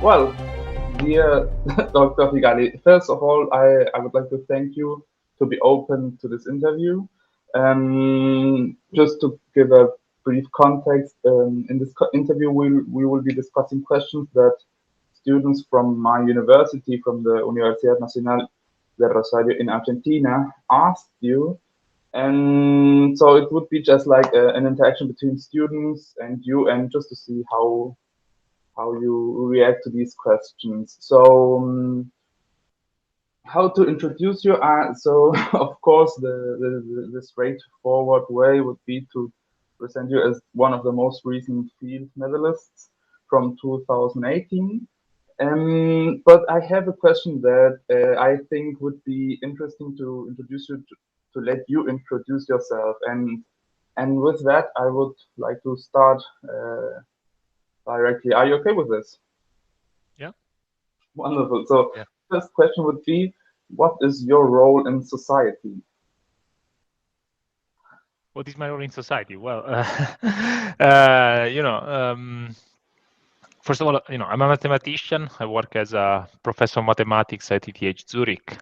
Well, dear Dr. Figalli, first of all, I would like to thank you to be open to this interview. Just to give a brief context, in this interview, we will be discussing questions that students from my university, from the Universidad Nacional de Rosario in Argentina, asked you. And so it would be just like an interaction between students and you, and just to see how you react to these questions. So, how to introduce you? So, of course, the straightforward way would be to present you as one of the most recent field medalists from 2018. But I have a question that I think would be interesting to introduce you to let you introduce yourself. And with that, I would like to start directly. Are you okay with this? Yeah. Wonderful. So, Yeah. first question would be, what is your role in society? What is my role in society? Well, first of all, I'm a mathematician. I work as a professor of mathematics at ETH Zurich.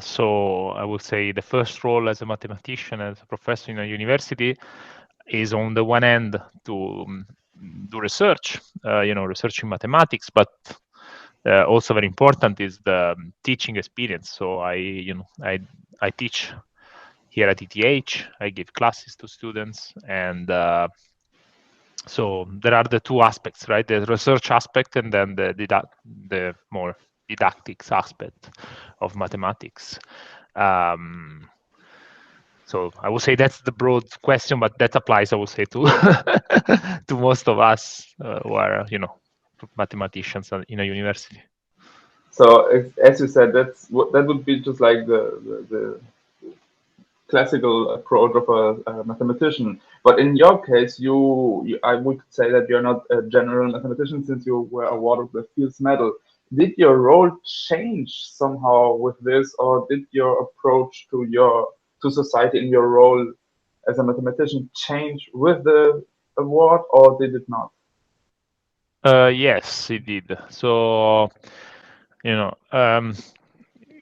So I would say the first role as a mathematician, as a professor in a university, is on the one hand to do research, research in mathematics, but also very important is the teaching experience. So I teach here at ETH. I give classes to students, and so there are the two aspects, right? The research aspect and then the more didactic aspect of mathematics. So I would say that's the broad question, but that applies, I would say, to to most of us who are, mathematicians in a university. So, as you said, that would be just like the classical approach of a mathematician. But in your case, I would say that you're not a general mathematician since you were awarded the Fields Medal. Did your role change somehow with this, or did your approach to society in your role as a mathematician change with the award, or did it not? Yes, it did. So,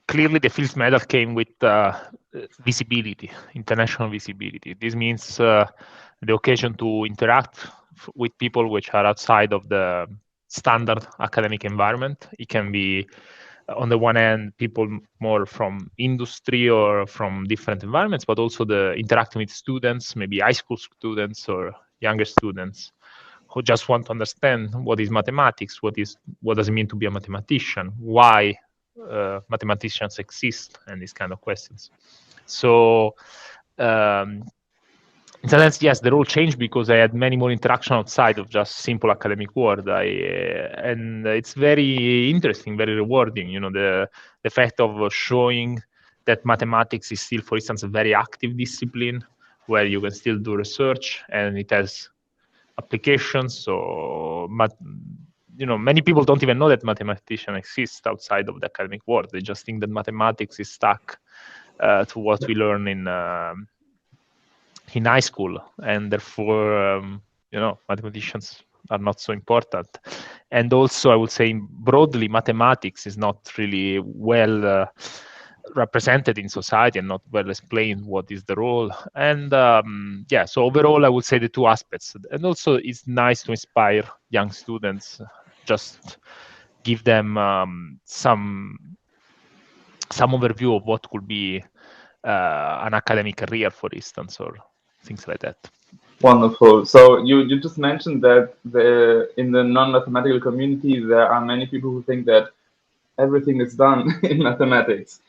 clearly the Fields Medal came with visibility, international visibility. This means the occasion to interact with people which are outside of the standard academic environment. It can be, on the one hand, people more from industry or from different environments, but also the interacting with students, maybe high school students or younger students who just want to understand what is mathematics, what does it mean to be a mathematician, why mathematicians exist, and these kind of questions. So in a sense, yes, the role changed because I had many more interaction outside of just simple academic world. And it's very interesting, very rewarding. The fact of showing that mathematics is still, for instance, a very active discipline where you can still do research and it has applications. So, many people don't even know that mathematician exists outside of the academic world. They just think that mathematics is stuck to what we learn in high school, and therefore, mathematicians are not so important. And also, I would say broadly, mathematics is not really well represented in society and not well explained what is the role. And so overall, I would say the two aspects. And also, it's nice to inspire young students, just give them some overview of what could be an academic career, for instance, or things like that. Wonderful. So you just mentioned that in the non-mathematical community, there are many people who think that everything is done in mathematics.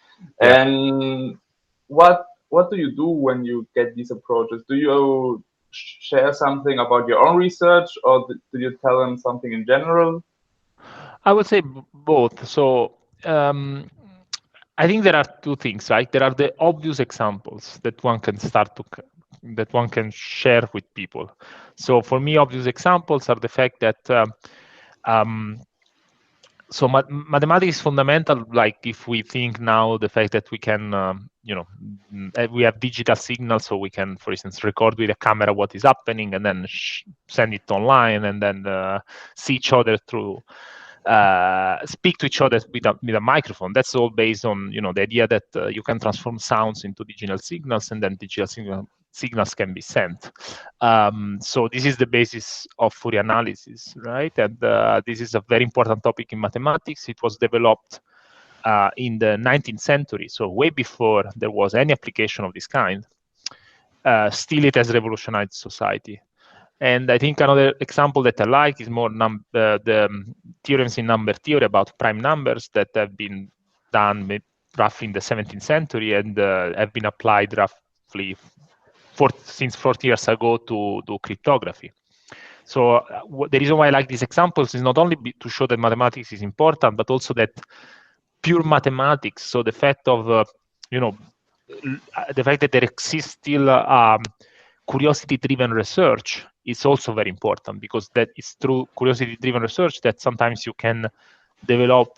Yeah. And what do you do when you get these approaches? Do you share something about your own research, or do you tell them something in general? I would say both. So I think there are two things, right? There are the obvious examples that one can that one can share with people. So for me, obvious examples are the fact that so mathematics is fundamental. Like if we think now the fact that we can, we have digital signals, so we can, for instance, record with a camera what is happening and then send it online and then see each other through speak to each other with a microphone. That's all based on the idea that you can transform sounds into digital signals, and then digital signals can be sent. So this is the basis of Fourier analysis, right? And this is a very important topic in mathematics. It was developed in the 19th century, so way before there was any application of this kind. Still, it has revolutionized society. And I think another example that I like is more the theorems in number theory about prime numbers that have been done roughly in the 17th century and have been applied roughly since 40 years ago to cryptography. So the reason why I like these examples is not only to show that mathematics is important, but also that pure mathematics, so the fact of the fact that there exists still curiosity-driven research is also very important, because that is through curiosity-driven research that sometimes you can develop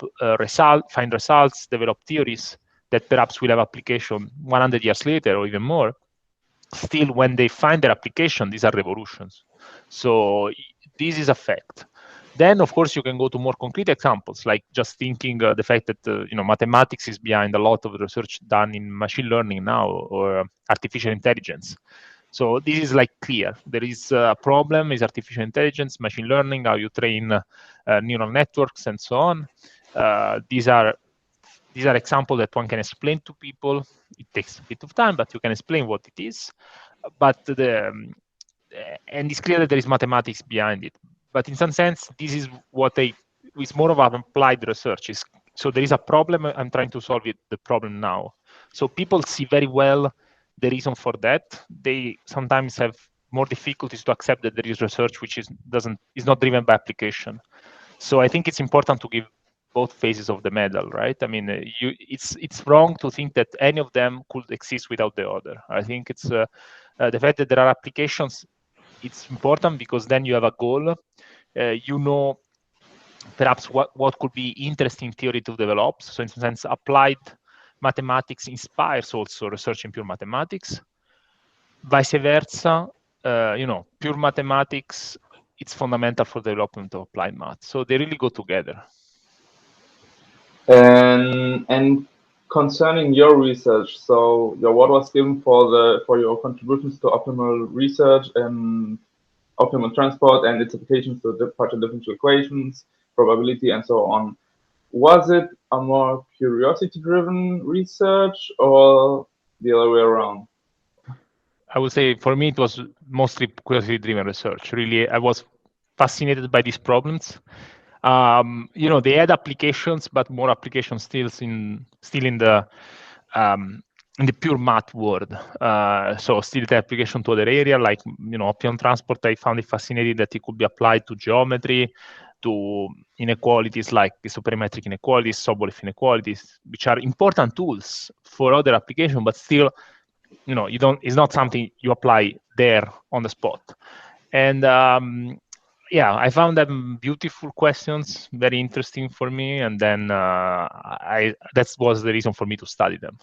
find results, develop theories that perhaps will have application 100 years later or even more. Still, when they find their application, these are revolutions. So this is a fact. Then, of course, you can go to more concrete examples, like just thinking the fact that mathematics is behind a lot of research done in machine learning now, or artificial intelligence. So this is like clear. There is a problem is artificial intelligence, machine learning, how you train neural networks, and so on. These are examples that one can explain to people. It takes a bit of time, but you can explain what it is. But and it's clear that there is mathematics behind it. But in some sense, this is what it's more of an applied research. So there is a problem, I'm trying to solve the problem now. So people see very well the reason for that. They sometimes have more difficulties to accept that there is research which is not driven by application. So I think it's important to give both faces of the medal, right? I mean, it's wrong to think that any of them could exist without the other. I think it's the fact that there are applications. It's important because then you have a goal. Perhaps what could be interesting theory to develop. So in some sense, applied mathematics inspires also research in pure mathematics. Vice versa, pure mathematics, it's fundamental for the development of applied math. So they really go together. And concerning your research, so your award was given for your contributions to optimal research and optimal transport and its applications to partial differential equations, probability, and so on. Was it a more curiosity-driven research or the other way around? I would say for me it was mostly curiosity-driven research. Really, I was fascinated by these problems. They had applications, but more applications still in the pure math world. So still the application to other area, like optimum transport. I found it fascinating that it could be applied to geometry, to inequalities like supermetric inequalities, Sobolev inequalities, which are important tools for other applications, but still, it's not something you apply there on the spot. And I found them beautiful questions, very interesting for me, and then that was the reason for me to study them.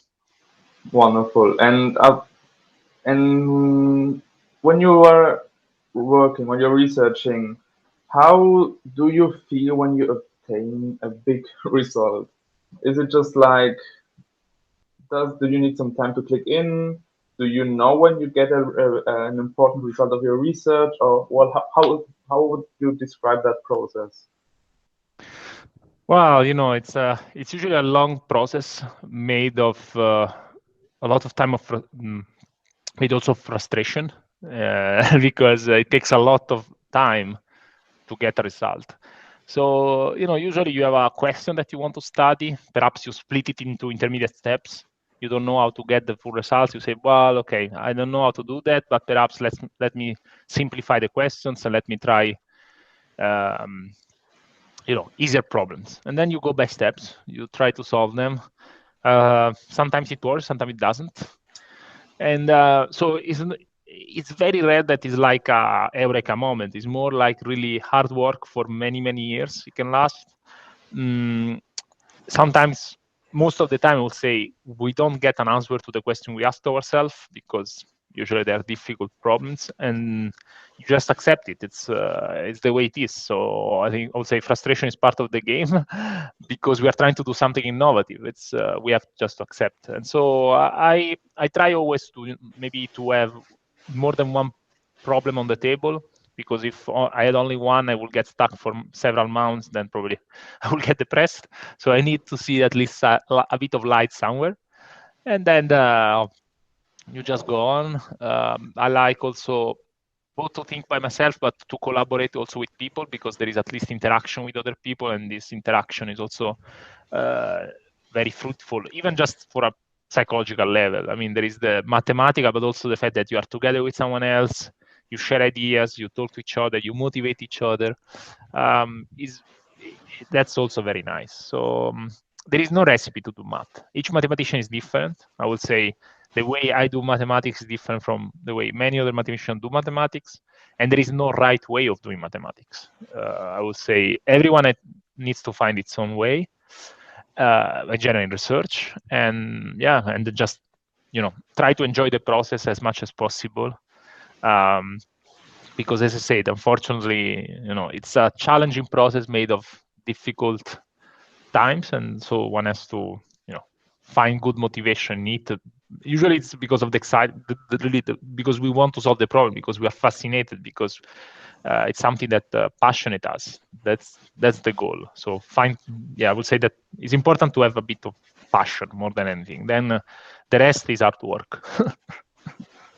Wonderful. And when you are working, when you're researching, how do you feel when you obtain a big result? Is it just like, do you need some time to click in? Do you know when you get an important result of your research, or how would you describe that process? Well, it's usually a long process made of a lot of time made also of frustration because it takes a lot of time to get a result. So, usually you have a question that you want to study. Perhaps you split it into intermediate steps. You don't know how to get the full results. You say, well, okay, I don't know how to do that, but perhaps let me simplify the questions and let me try, easier problems. And then you go by steps. You try to solve them. Sometimes it works, sometimes it doesn't. And so it's very rare that it's like a eureka moment. It's more like really hard work for many, many years. It can last. Sometimes, most of the time, I will say we don't get an answer to the question we asked ourselves because Usually they are difficult problems, and you just accept it. It's the way it is. So I think I would say frustration is part of the game because we are trying to do something innovative. It's we have just to accept. And so I try always to maybe to have more than one problem on the table, because if I had only one, I will get stuck for several months. Then probably I will get depressed. So I need to see at least a bit of light somewhere, and then you just go on. I like also both to think by myself, but to collaborate also with people, because there is at least interaction with other people, and this interaction is also very fruitful, even just for a psychological level. I mean, there is the Matemática, but also the fact that you are together with someone else, you share ideas, you talk to each other, you motivate each other. That's also very nice. So there is no recipe to do math. Each mathematician is different. I would say the way I do mathematics is different from the way many other mathematicians do mathematics, and there is no right way of doing mathematics. I would say everyone needs to find its own way, generally in research, and just try to enjoy the process as much as possible. Because, as I said, unfortunately, it's a challenging process made of difficult times, and so one has to find good motivation in it. Usually it's because of the excitement, because we want to solve the problem, because we are fascinated, because it's something that passionate us. That's the goal. So I would say that it's important to have a bit of passion more than anything. Then the rest is hard work.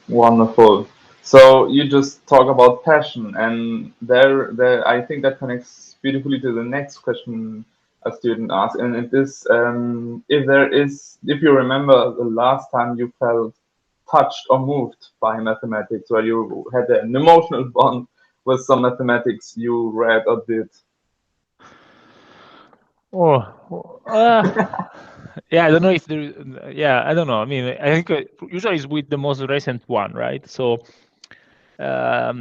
Wonderful. So you just talk about passion, and there I think that connects beautifully to the next question a student asked, and it is if you remember the last time you felt touched or moved by mathematics, where you had an emotional bond with some mathematics you read or did. Yeah, I don't know if there. Yeah, I don't know. I mean, I think usually it's with the most recent one, right? So, I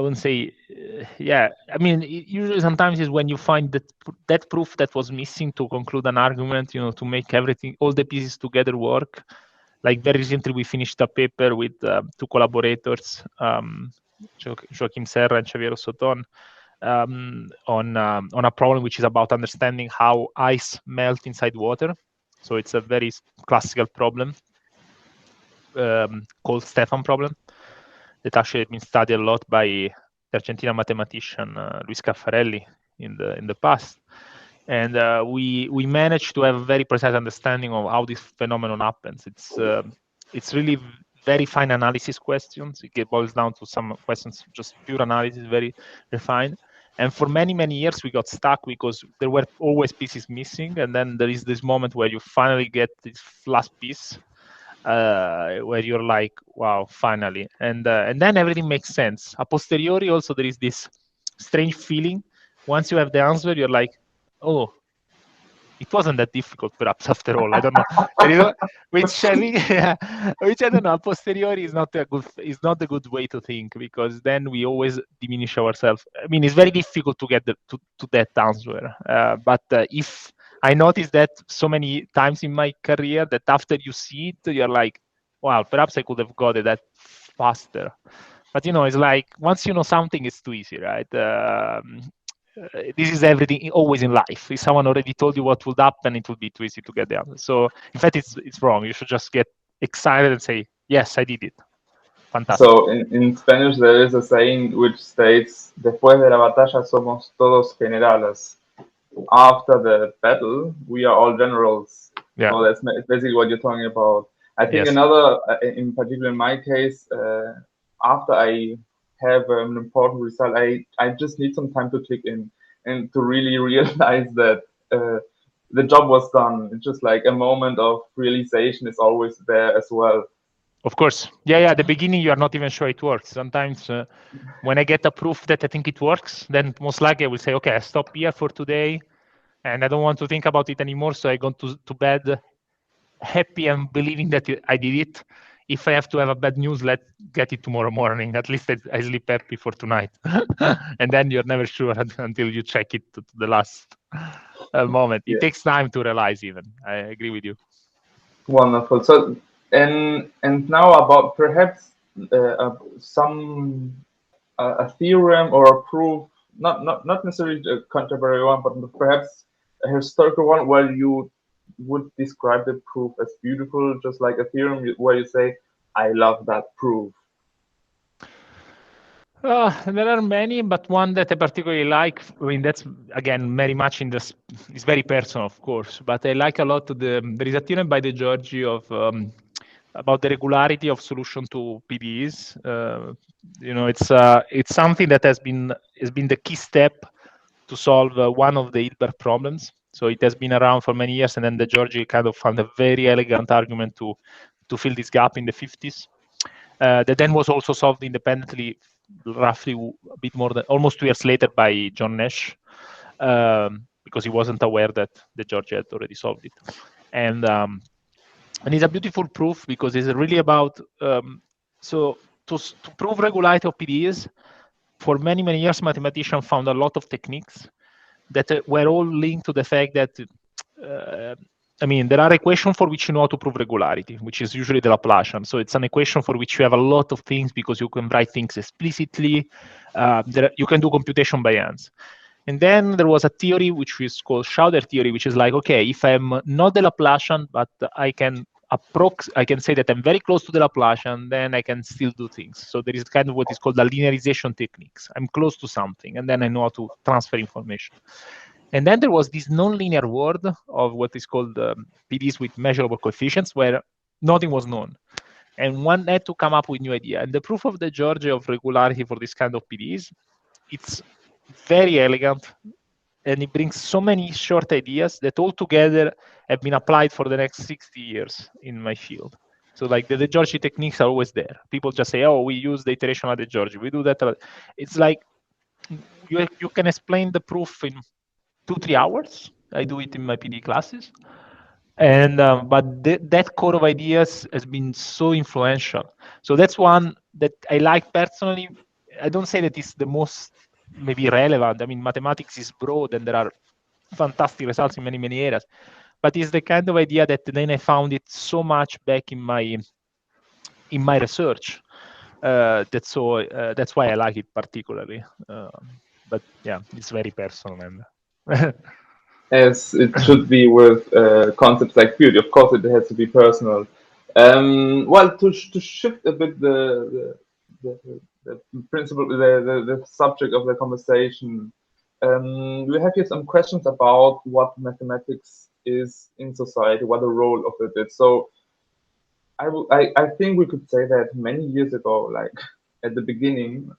wouldn't say. Yeah, I mean, usually sometimes is when you find that proof that was missing to conclude an argument, to make everything, all the pieces together work. Like very recently, we finished a paper with two collaborators, Joaquim Serra and Xavier Soton, on a problem which is about understanding how ice melts inside water. So it's a very classical problem called Stefan problem that actually has been studied a lot by the Argentine mathematician Luis Caffarelli in the past. And we managed to have a very precise understanding of how this phenomenon happens. It's really very fine analysis questions. It boils down to some questions, just pure analysis, very refined. And for many, many years, we got stuck because there were always pieces missing. And then there is this moment where you finally get this last piece, where you're like, wow, finally. And then everything makes sense. A posteriori, also, there is this strange feeling. Once you have the answer, you're like, oh, it wasn't that difficult, perhaps, after all. I don't know. Which I think, which I don't know. A posteriori is not the good way to think, because then we always diminish ourselves. I mean, it's very difficult to get to that answer. But if I noticed that so many times in my career, that after you see it, you're like, wow, perhaps I could have got it that faster. But it's like once you know something, it's too easy, right? This is everything always in life. If someone already told you what would happen, it would be too easy to get the answer. So in fact, it's wrong. You should just get excited and say, yes, I did it. Fantastic. So in Spanish there is a saying which states, después de la batalla somos todos generales. After the battle, we are all generals. Yeah. So that's basically what you're talking about. I think another, in particular in my case, after I have an important result, I just need some time to click in and to really realize that the job was done. It's just like a moment of realization is always there as well. Of course. Yeah. At the beginning, you are not even sure it works. Sometimes when I get a proof that I think it works, then most likely I will say, okay, I stop here for today and I don't want to think about it anymore. So I go to bed happy and believing that I did it. If I have to have a bad news, let's get it tomorrow morning. At least I sleep happy for tonight. And then you're never sure until you check it to the last moment. It takes time to realize even. I agree with you. Wonderful. So And now about perhaps some a theorem or a proof, not necessarily a contemporary one, but perhaps a historical one where you would describe the proof as beautiful, just like a theorem where you say, "I love that proof." There are many, but one that I particularly like, I mean, that's, again, very much in this, it's very personal, of course, but I like a lot there is a theorem by De Giorgi about the regularity of solution to PDEs. It's something that has been the key step to solve one of the Hilbert problems. So it has been around for many years, and then De Giorgi kind of found a very elegant argument to fill this gap in the 50s. That then was also solved independently, roughly a bit more than almost 2 years later by John Nash, because he wasn't aware that De Giorgi had already solved it. And it's a beautiful proof because it's really about so to prove regularity of PDEs. For many years, mathematicians found a lot of techniques that were all linked to the fact that there are equations for which you know how to prove regularity, which is usually the Laplacian. So it's an equation for which you have a lot of things because you can write things explicitly. You can do computation by hands. And then there was a theory which is called Schauder theory, which is like, okay, if I'm not the Laplacian, but I can say that I'm very close to the Laplacian, then I can still do things. So there is kind of what is called the linearization techniques. I'm close to something, and then I know how to transfer information. And then there was this nonlinear world of what is called PDEs with measurable coefficients, where nothing was known. And one had to come up with new idea. And the proof of De Giorgi of regularity for this kind of PDEs, it's very elegant, and it brings so many short ideas that all together have been applied for the next 60 years in my field. So like the De Giorgi techniques are always there. People just say, oh, we use the iteration of De Giorgi. We do that. It's like you can explain the proof in 2-3 hours. I do it in my PD classes. And but that core of ideas has been so influential. So that's one that I like personally. I don't say that it's the most maybe relevant. I mean, mathematics is broad and there are fantastic results in many areas. But it's the kind of idea that then I found it so much back in my research. That's why I like it particularly. But yeah, it's very personal. And As it should be with concepts like beauty. Of course, it has to be personal. Well, to shift a bit the principle, the subject of the conversation, we have here some questions about what mathematics is in society, what the role of it is. So I think we could say that many years ago, like at the beginning,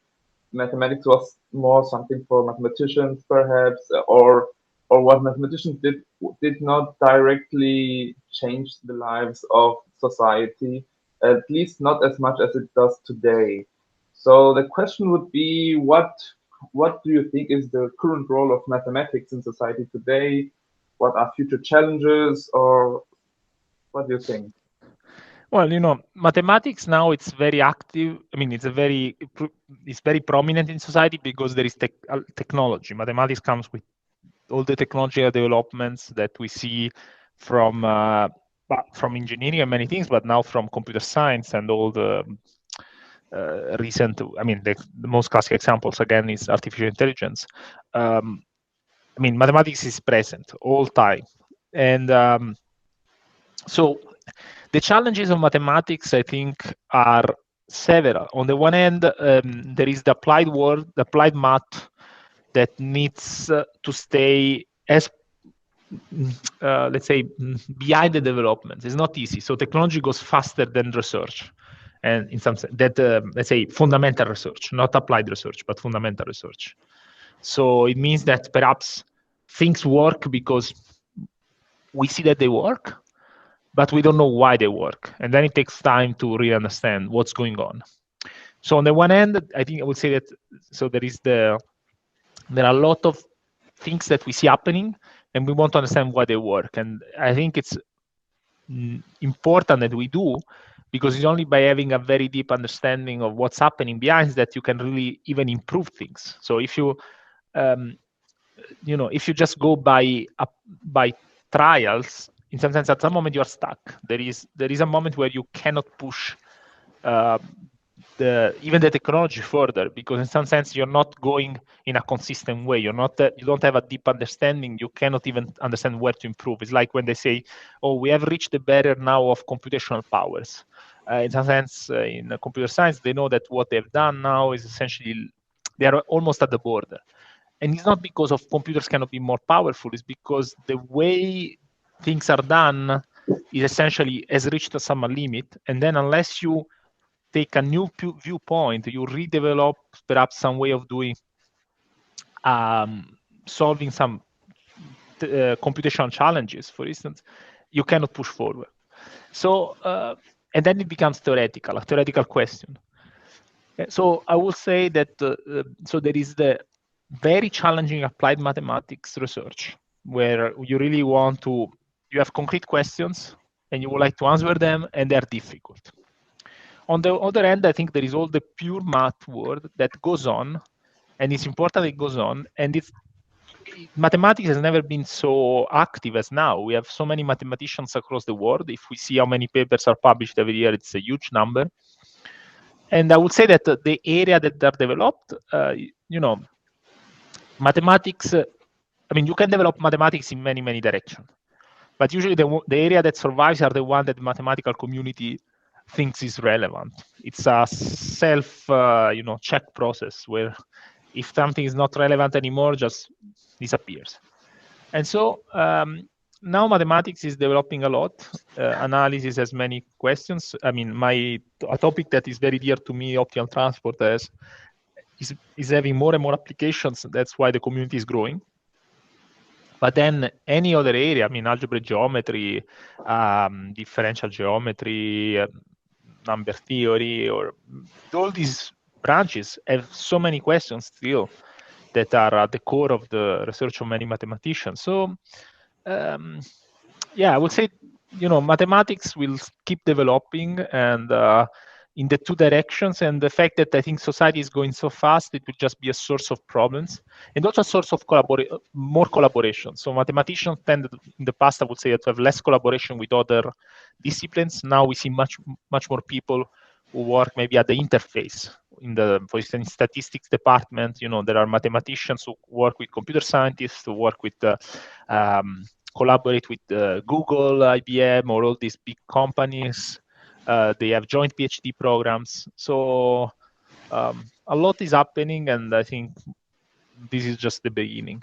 mathematics was more something for mathematicians, perhaps, or what mathematicians did not directly change the lives of society, at least not as much as it does today. So the question would be, what do you think is the current role of mathematics in society today? What are future challenges, or what do you think? Well, mathematics now, it's very active. I mean, it's very prominent in society because there is technology. Mathematics comes with all the technological developments that we see from engineering and many things, but now from computer science and all the recent. I mean, the most classic examples again is artificial intelligence. I mean, mathematics is present all time, and so the challenges of mathematics, I think, are several. On the one hand, there is the applied world, the applied math that needs to stay as, let's say, behind the developments. It's not easy. So technology goes faster than research. And in some sense, that, let's say, fundamental research, not applied research, but fundamental research. So it means that perhaps things work because we see that they work, but we don't know why they work. And then it takes time to really understand what's going on. So on the one hand, I think I would say that, so there are a lot of things that we see happening, and we want to understand why they work. And I think it's important that we do, because it's only by having a very deep understanding of what's happening behind that you can really even improve things. So if you, if you just go by trials, in some sense, at some moment you are stuck. There is a moment where you cannot push even the technology further, because in some sense you're not going in a consistent way. You don't have a deep understanding. You cannot even understand where to improve. It's like when they say, "Oh, we have reached the barrier now of computational powers." In some sense, in computer science, they know that what they've done now is essentially they are almost at the border. And it's not because of computers cannot be more powerful. It's because the way things are done is essentially has reached some limit. And then unless you take a new viewpoint, you redevelop perhaps some way of doing, solving some computational challenges, for instance, you cannot push forward. So, and then it becomes theoretical, a theoretical question. So I will say that, so there is the very challenging applied mathematics research, where you really you have concrete questions and you would like to answer them, and they're difficult. On the other end, I think there is all the pure math world that goes on, and it's important it goes on, and mathematics has never been so active as now. We have so many mathematicians across the world. If we see how many papers are published every year, it's a huge number. And I would say that the area that are developed, mathematics, I mean, you can develop mathematics in many, many directions. But usually the area that survives are the one that the mathematical community thinks is relevant. It's a self, check process where if something is not relevant anymore, just disappears. And so now mathematics is developing a lot. Analysis has many questions. I mean, a topic that is very dear to me, optimal transport, is having more and more applications. That's why the community is growing. But then any other area, I mean, algebraic geometry, differential geometry, number theory, or all these branches have so many questions still that are at the core of the research of many mathematicians. So, I would say, mathematics will keep developing and in the two directions. And the fact that I think society is going so fast, it will just be a source of problems and also a source of more collaboration. So mathematicians tended in the past, I would say, to have less collaboration with other disciplines. Now we see much more people who work maybe at the interface. For instance, statistics department, there are mathematicians who work with computer scientists, who work with collaborate with Google, IBM, or all these big companies. They have joint PhD programs. So a lot is happening, and I think this is just the beginning.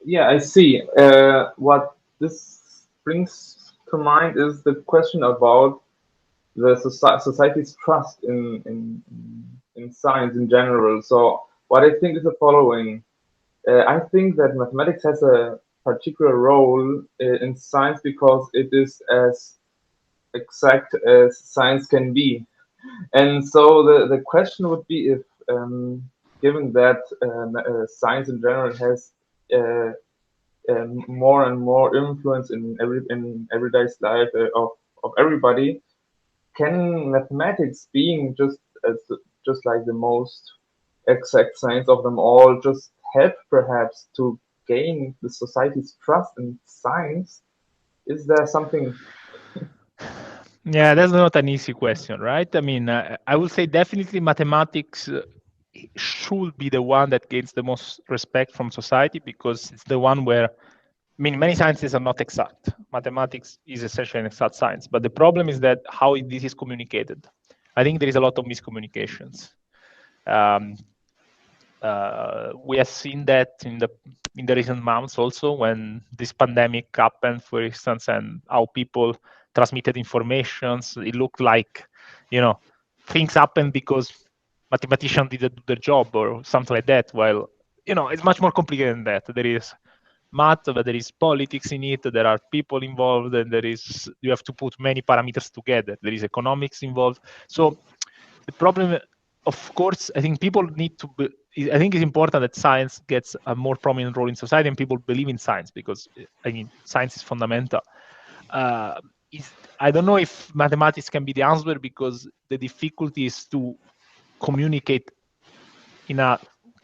Yeah, I see. What this brings to mind is the question about the society's trust in science in general. So what I think is the following. I think that mathematics has a particular role in science because it is as exact as science can be. And so the question would be if, given that science in general has more and more influence in everyday's life of everybody, can mathematics, being just like the most exact science of them all, just help perhaps to gain the society's trust in science? Is there something? Yeah, that's not an easy question, right? I mean, I would say definitely mathematics should be the one that gains the most respect from society, because it's the one where, I mean, many sciences are not exact. Mathematics is essentially an exact science, but the problem is that how this is communicated. I think there is a lot of miscommunications. We have seen that in the recent months also, when this pandemic happened, for instance, and how people transmitted informations. It looked like, things happened because mathematicians didn't do their job or something like that. While, it's much more complicated than that. There is math, but there is politics in it. There are people involved, and you have to put many parameters together. There is economics involved. So the problem, of course, I think people need to. I think it's important that science gets a more prominent role in society, and people believe in science, because I mean, science is fundamental. I don't know if mathematics can be the answer, because the difficulty is to communicate in a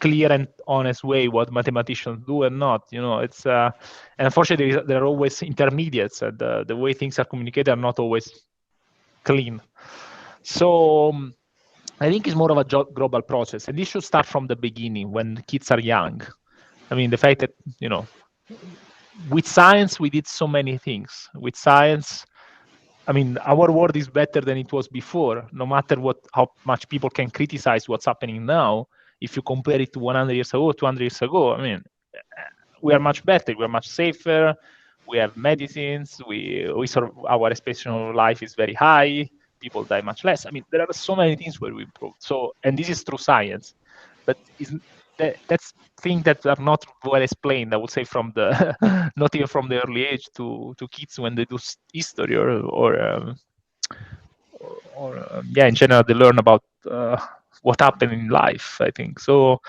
clear and honest way what mathematicians do and not. It's and unfortunately there are always intermediates, and the way things are communicated are not always clean. So I think it's more of a global process, and this should start from the beginning when kids are young. I mean, the fact that with science we did so many things. With science, I mean, our world is better than it was before. No matter how much people can criticize what's happening now, if you compare it to 100 years ago, 200 years ago, I mean, we are much better. We are much safer. We have medicines. Our expectation of life is very high. People die much less. I mean, there are so many things where we improved. So, and this is through science, but that's things that are not well explained, I would say, from the not even from the early age to kids when they do history or in general they learn about what happened in life, I think. So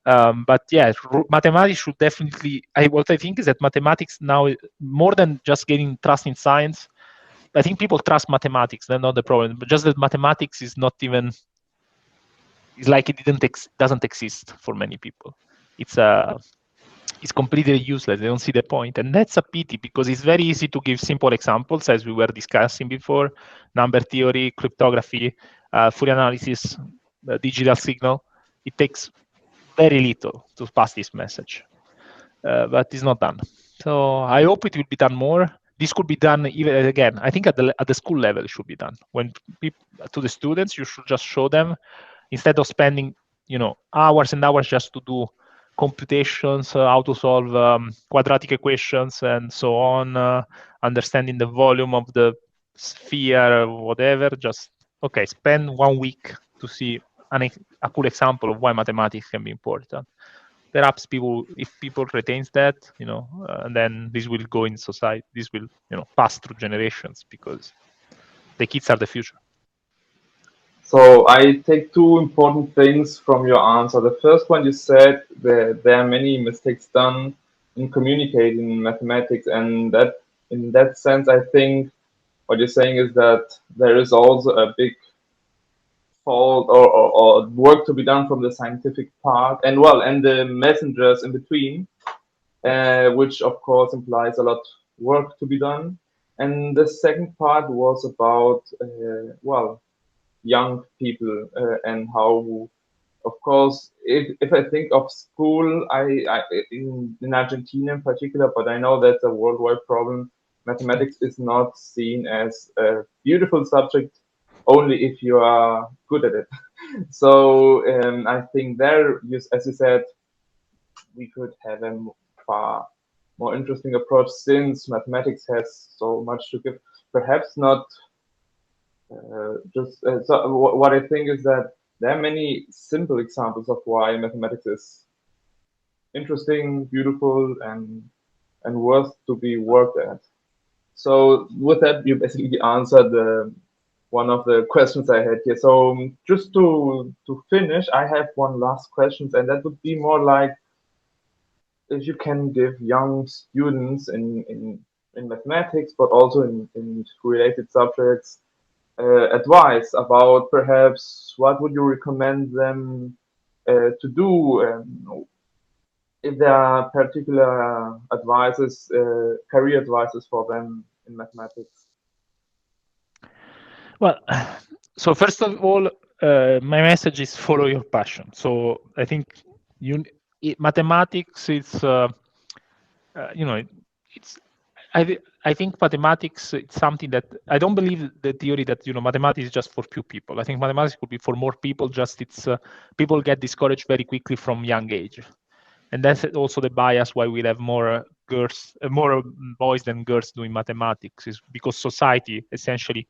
but yeah, mathematics should definitely, what I think is that mathematics now, more than just getting trust in science, I think people trust mathematics. That's not the problem, but just that mathematics is not even, it's like it doesn't exist for many people. It's completely useless. They don't see the point, and that's a pity, because it's very easy to give simple examples, as we were discussing before: number theory, cryptography, Fourier analysis, digital signal. It takes very little to pass this message, but it's not done. So I hope it will be done more. This could be done even, again, I think at the school level it should be done. When to the students, you should just show them, instead of spending hours and hours just to do computations, how to solve quadratic equations and so on, understanding the volume of the sphere or whatever. Just spend 1 week to see a cool example of why mathematics can be important. Perhaps if people retains that, and then this will go in society. This will pass through generations, because the kids are the future. So I take two important things from your answer. The first one, you said that there are many mistakes done in communicating mathematics, and that in that sense, I think what you're saying is that there is also a big fault or work to be done from the scientific part, and the messengers in between, which of course implies a lot work to be done. And the second part was about young people, and how, of course, if I think of school, I in Argentina in particular, but I know that's a worldwide problem. Mathematics is not seen as a beautiful subject only if you are good at it. So I think there, as you said, we could have a far more interesting approach, since mathematics has so much to give. Perhaps not so what I think is that there are many simple examples of why mathematics is interesting, beautiful, and worth to be worked at. So with that, you basically answered one of the questions I had here. So just to finish, I have one last question, and that would be more like, if you can give young students in mathematics, but also in related subjects, advice about perhaps what would you recommend them to do, if there are particular advices, career advices for them in mathematics. Well, so first of all, my message is follow your passion. So I think mathematics is, it's. I think mathematics, it's something that I don't believe the theory that mathematics is just for few people. I think mathematics could be for more people. Just people get discouraged very quickly from young age, and that's also the bias why we have more boys than girls doing mathematics, is because society essentially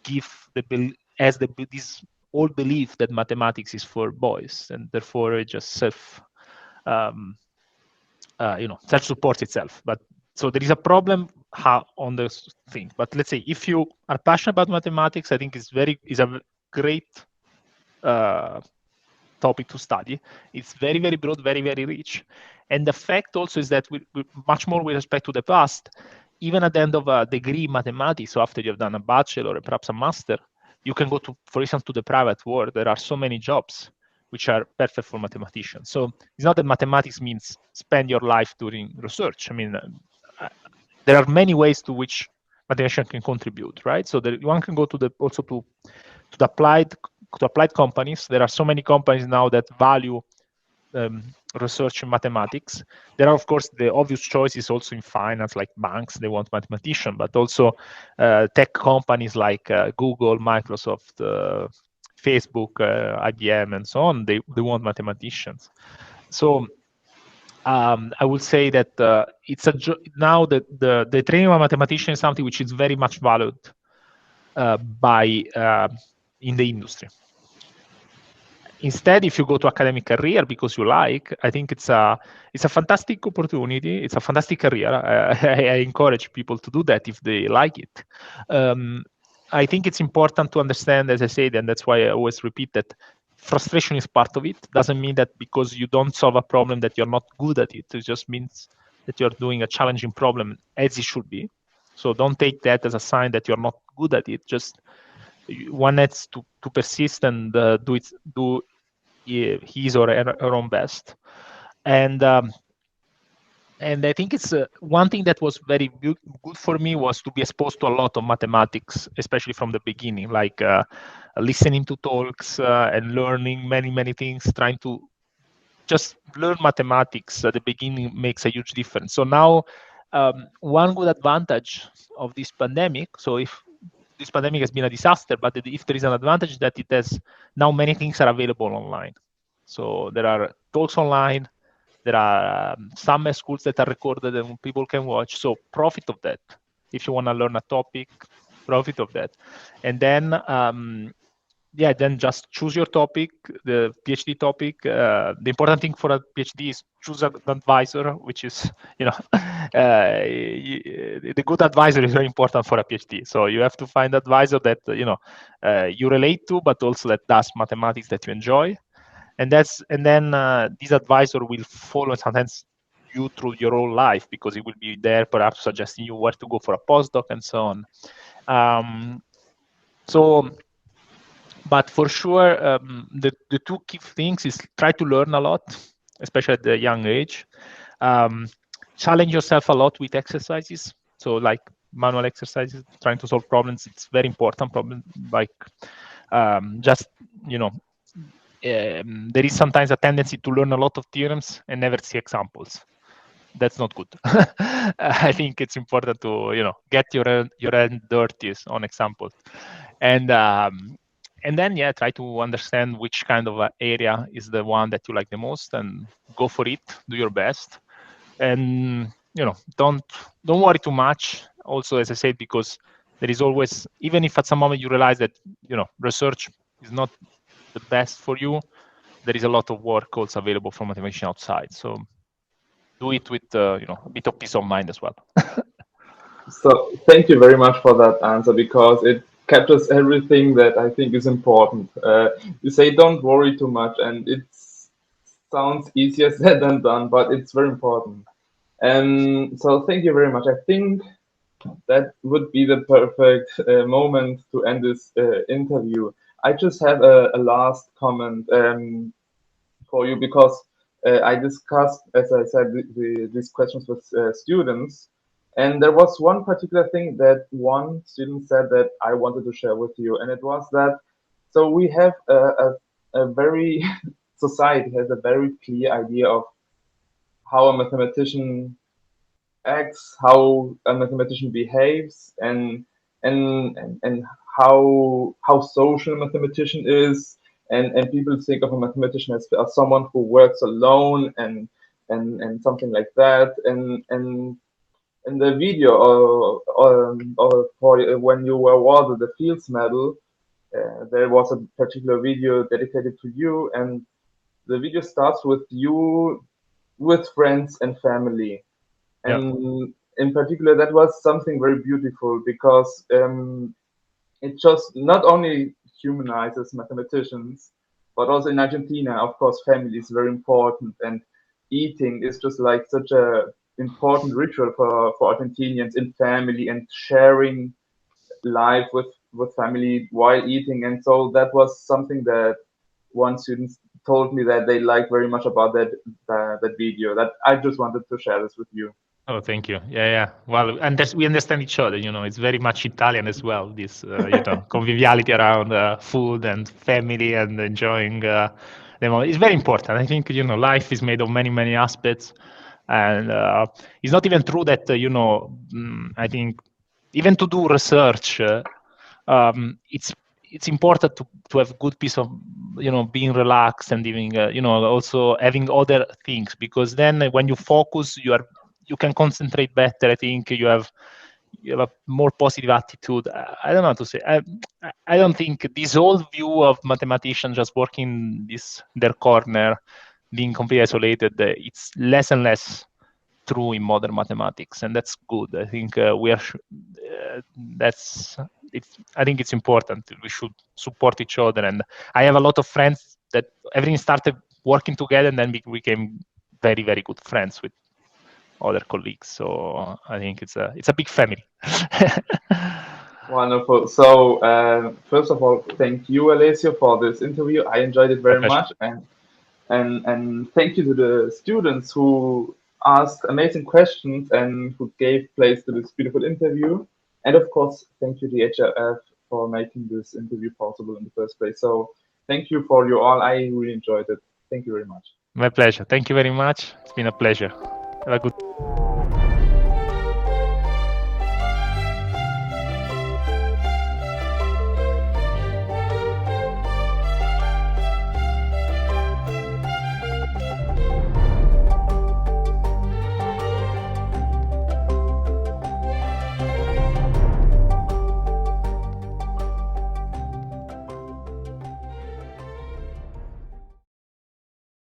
this old belief that mathematics is for boys, and therefore it just self-supports itself. But so there is a problem on this thing. But let's say if you are passionate about mathematics, I think is a great topic to study. It's very, very broad, very, very rich. And the fact also is that much more with respect to the past, even at the end of a degree in mathematics, so after you've done a bachelor or perhaps a master, you can go to, for instance, to the private world. There are so many jobs. which are perfect for mathematicians. So it's not that mathematics means spend your life doing research. I mean, there are many ways to which mathematician can contribute, right? So one can go to the applied companies. There are so many companies now that value research in mathematics. There are, of course, the obvious choices also in finance, like banks, they want mathematician, but also tech companies like Google, Microsoft, Facebook, IBM, and so on, they want mathematicians. So I would say that it's now that the training of a mathematician is something which is very much valued in the industry. Instead, if you go to academic career because you like, I think it's a fantastic opportunity. It's a fantastic career. I encourage people to do that if they like it. I think it's important to understand, as I said, and that's why I always repeat that frustration is part of it. Doesn't mean that because you don't solve a problem that you're not good at it. It just means that you're doing a challenging problem as it should be. So don't take that as a sign that you're not good at it. Just one needs to persist and do his or her own best. And I think it's one thing that was very good for me was to be exposed to a lot of mathematics, especially from the beginning, like listening to talks and learning many things, trying to just learn mathematics at the beginning makes a huge difference. So now one good advantage of this pandemic, so if this pandemic has been a disaster, but if there is an advantage that it has, now many things are available online. So there are talks online, there are summer schools that are recorded and people can watch. So profit of that. If you want to learn a topic, profit of that. And then, then just choose your topic, the PhD topic. The important thing for a PhD is choose an advisor, which is, the good advisor is very important for a PhD. So you have to find an advisor that, you relate to, but also that does mathematics that you enjoy. And then this advisor will follow sometimes you through your whole life because it will be there perhaps suggesting you where to go for a postdoc and so on. But for sure, the two key things is try to learn a lot, especially at the young age. Challenge yourself a lot with exercises. So like manual exercises, trying to solve problems, it's very important problem. Like there is sometimes a tendency to learn a lot of theorems and never see examples. That's not good. I think it's important to get your hand dirty on examples, and then try to understand which kind of area is the one that you like the most and go for it. Do your best, and don't worry too much. Also, as I said, because there is always, even if at some moment you realize that research is not the best for you, there is a lot of work also available from mathematicians outside. So do it with a bit of peace of mind as well. So thank you very much for that answer, because it captures everything that I think is important. You say don't worry too much, and it sounds easier said than done, but it's very important. And so thank you very much. I think that would be the perfect moment to end this interview. I just have a last comment for you, because I discussed, as I said, these questions with students. And there was one particular thing that one student said that I wanted to share with you. And it was that, so we have a very, society has a very clear idea of how a mathematician acts, how a mathematician behaves, and how social a mathematician is, and people think of a mathematician as someone who works alone and something like that. And in the video or for when you were awarded the Fields Medal, there was a particular video dedicated to you, and the video starts with you with friends and family. And in particular, that was something very beautiful, because it just not only humanizes mathematicians, but also in Argentina, of course, family is very important, and eating is just like such a important ritual for Argentinians, in family and sharing life with family while eating. And so that was something that one student told me that they liked very much about that video. That I just wanted to share this with you. Oh, thank you. Yeah. Well, and we understand each other. It's very much Italian as well. This, conviviality around food and family and enjoying them. It's very important. I think life is made of many, many aspects, and it's not even true that I think even to do research, it's important to have good piece of being relaxed and even also having other things, because then when you focus, you can concentrate better. I think you have a more positive attitude. I don't know how to say. I don't think this old view of mathematicians just working their corner, being completely isolated, it's less and less true in modern mathematics, and that's good. I think I think it's important. We should support each other, and I have a lot of friends that everything started working together, and then we became very, very good friends with other colleagues. So I think it's a big family. Wonderful. So first of all, thank you, Alessio, for this interview. I enjoyed it very much, and thank you to the students who asked amazing questions and who gave place to this beautiful interview. And of course, thank you to the HRF for making this interview possible in the first place. So thank you for you all. I really enjoyed it. Thank you very much. My pleasure. Thank you very much. It's been a pleasure. Have a good